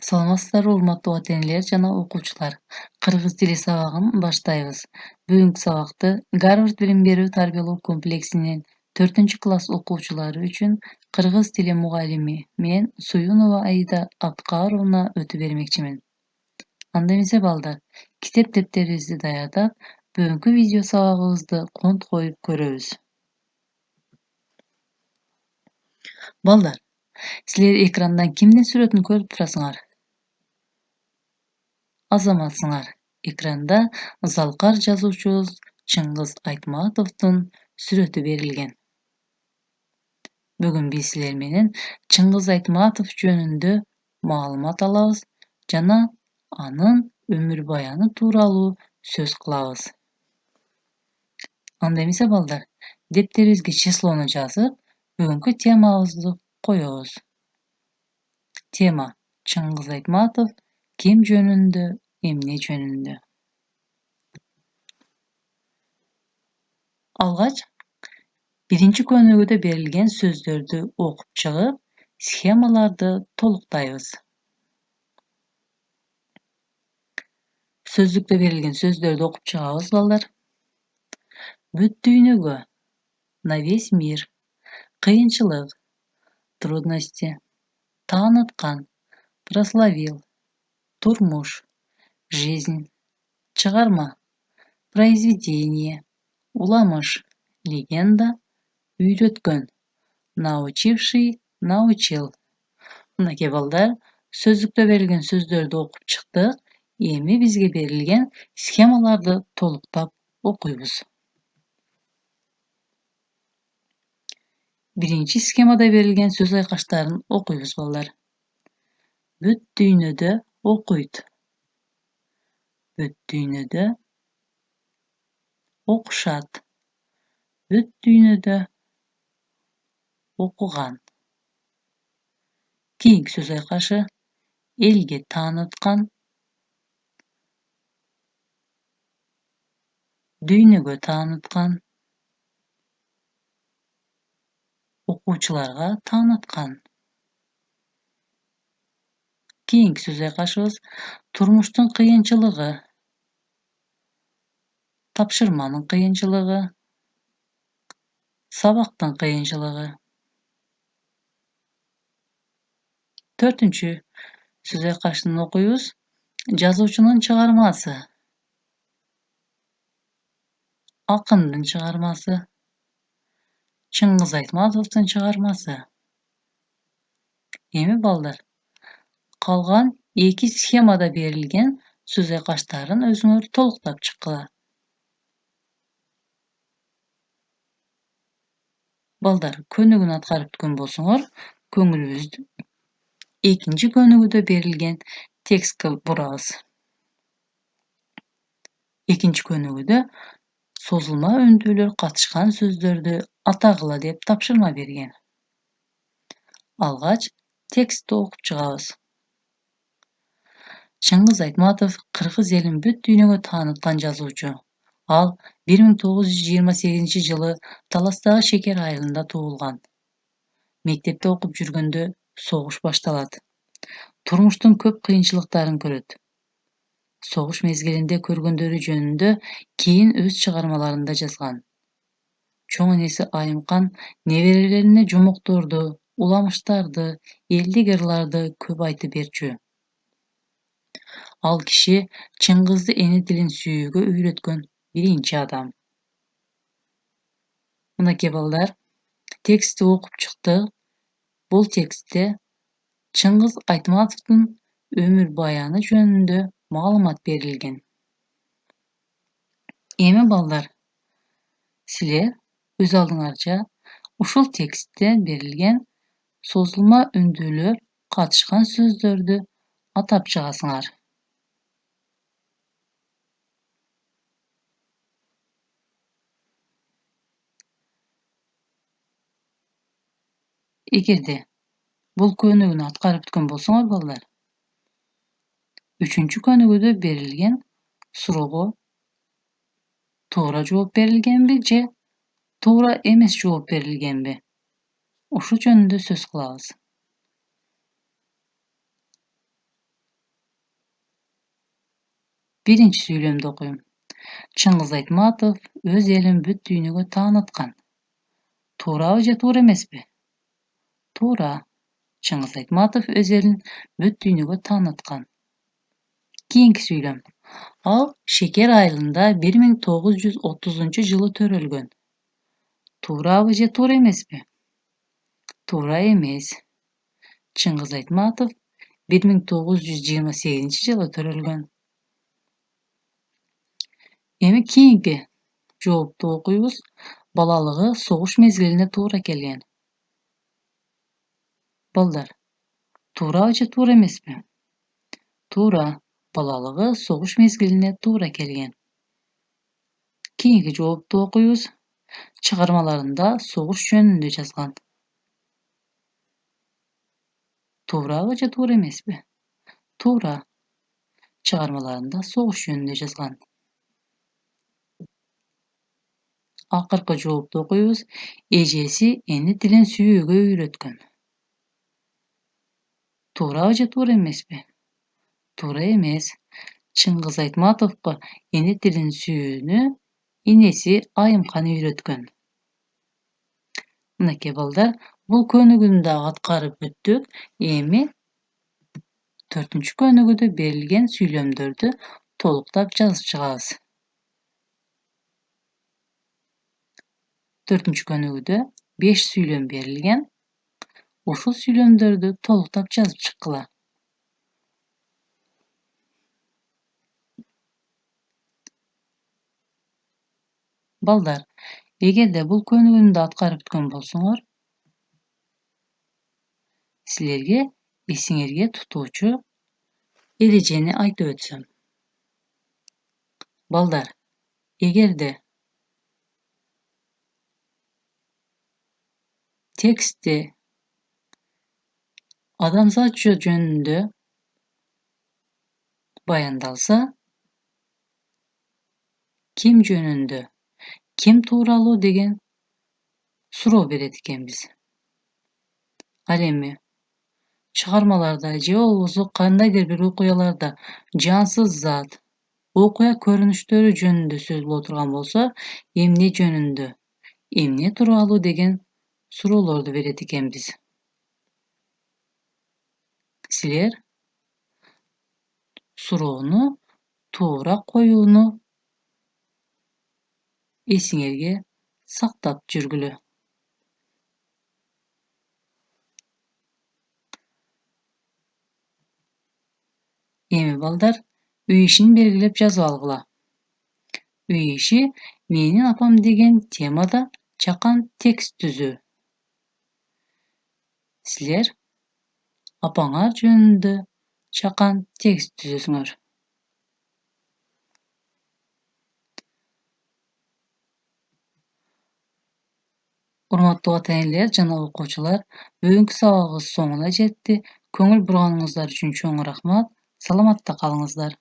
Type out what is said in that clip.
Саламатсыздарбы урматтуу ата-энелер жана окуучулар. Кыргыз тили сабагын баштайбыз. Бүгүнкү сабакты Гарвард билим берүү тарбиялоо комплексинин 4-класс окуучулары үчүн кыргыз тили мугалими мен Суюнова Аида Абкаровна өтүп бермекчимин. Анда эмесе балдар, китеп дептерибизди даярдап, бүгүнкү видео сабагыбызды конт коюп көрөбүз. Балдар, силер экрандан кимдин сүрөтүн көрүп турасыңар? Азаматсыңар. Экранда залкар жазуучубуз Чыңгыз Айтматовдун сүрөтү берилген. Бүгүн биз силер менен Чыңгыз Айтматов жөнүндө маалымат алабыз жана анын өмүр баяны тууралуу сөз кылабыз. Анда эмесе балдар, дептерибизге числону жазып, бүгүнкү темабызды коебуз. Тема: Чыңгыз Айтматов ким жөнүндө, эмне жөнүндө. Алгач, биринчи көнүгүүдө берилген сөздөрдү окуп чыгып, схемаларды толуктайбыз. Сөздүктө берилген сөздөрдү окуп чыгабыз балдар. Бүт дүйнөгө, на весь мир, кыйынчылык, трудности, тааныткан, прославил, турмуш, жизнь, чыгарма, произведение, уламыш, легенда, үйрөткөн, научивший, научил. Мынакей балдар, сөздүктө берилген сөздөрдү окуп чыктык. Эми бизге берилген схемаларды толуктап окуйбуз. Биринчи схемада берилген сөз айкаштарын окуйбуз балдар. Бүт дүйнөдө окуйт. Бүт дүйнөдө окушат. Бүт дүйнөдө окуган. Кийинки сөз айкашы: элге тааныткан. Дүйнөгө тааныткан. Окуучуларга тааныткан. Кийинки сөз айкашыбыз: турмуштун кыйынчылыгы. Тапшырманын кыйынчылыгы. Сабактын кыйынчылыгы. Төртүнчү сөз айкашын окуйбуз: жазуучунун чыгармасы. Акындын чыгармасы. Чыңгыз Айтматовдун чыгармасы. Эми балдар, калган эки схемада берилген сөз айкаштарын өзүңөр толуктап чыккыла. Балдар, көнүгүүнү аткарып бүткөн болсоңор, көңүлүбүздү экинчи көнүгүүдө берилген текстке бурабыз. Экинчи көнүгүүдө созулма өндүүлөр катышкан сөздөрдү атагыла деп тапшырма берген. Алгач, текстти окуп чыгабыз. Чыңгыз Айтматов кыргыз элин бүт дүйнөгө тааныткан жазуучу. Ал 1928 жылы Таластагы Шекер айылында туулган. Мектепте окуп жүргөндө согуш башталат. Турмуштун көп кыйынчылыктарын көрөт. Согуш мезгилинде көргөндөрү жөнүндө кийин өз чыгармаларында жазган. Чоң энеси Айымкан неберелерине жомокторду, уламыштарды, элдик ырларды көп айтып берчү. Ал киши Чыңгызды эне тилин сүйүүгө үйрөткөн биринчи адам. Мынакей балдар, текстти окуп чыктык. Бул текстте Чыңгыз Айтматовдун өмүр баяны жөнүндө маалымат берилген. Эми балдар, силер өз алдыңарча ушул текстте берилген созулма үндүүлөр катышкан сөздөрдү атап чыгасыңар. Эгерде бул көнүгүүнү аткарып бүткөн болсоңор балдар, үчүнчү көнүгүүдө берилген суроого туура жооп берилгенби же туура эмес жооп берилгенби? Ушул жөнүндө сөз кылабыз. Birinci süýlemde okuyum. Çyňgyz Aýtmatow öz elini büt düýnüge taňytgan. Turaba je tur emespi? Tura. Çyňgyz Aýtmatow öz elini büt düýnüge taňytgan. Kийinki süýlem. Al Şeker aýlynda 1930-njy ýyly törelgen. Turaba je tur emespi? Tura emes. Çyňgyz Aýtmatow 1928-nji ýyly törelgen. Emi kийinki jogapdy okuýbuz. Balalygy soguş mezgiline tura kelgen. Balдар, tura je tur emespi? Tura, balalygy soguş mezgiline tura kelgen. Kийinki jogapdy okuýbuz. Çygarmalarynda soguş jönünde жазган. Tura je tur emespi? Tura, çygarmalarynda soguş jönünde жазган. Akyrky jogapdy okuýbuz. Ejesi eni dilin süýüge öýretgen. Tura je tur emespi? Tura emes. Çyňgyz Aýtmatowga eni dilin süýüni inesi Aýymkan öýretgen. Mınaki balдар, bul könügünde atkaryp bütdük. Emi 4-nji könügüde berilgen süýlemlerdi tolukdap jazyp çygaýbys. 4-nji könügüde 5 süýlem berilgen. Uşul süýlemlerdi tolukdap jazyp çykdylar. Balдар, egerde bul könügünde atkaryp bütgen bolsaňar, sizlerge esiňerge tutuwçy erejeni aýtyp ötsem. Balдар, egerde teksti adamzat jönünde bayandalsa, kim jönünde, kim tuuraly degen suroo beret ekenbiz. Al emi çygarmalarda je bolbosa kandaýdyr bir okuýalarda jansyz zat, okuýa körünüşleri jönünde söz bola turgan bolsa, emne jönünde, emne turaly degen suroolordu beret ekenbiz. Sizler suroonu toora koýууну esiňerge saktap jürgüle. Emi baldar, üý işini belgilep jazyp algyla. Üý işi "Menin apam" degen temada çakan tekst düzүү. Sizler apaňar jönünde çakan tekst düzüsiňer. Urmatly wataňlar jana okuwçylar, bugünkü sabagymyz soňuna jetdi. Köňül burganyňyzlar üçin çoň rahmat. Salamatda kalyňyzlar.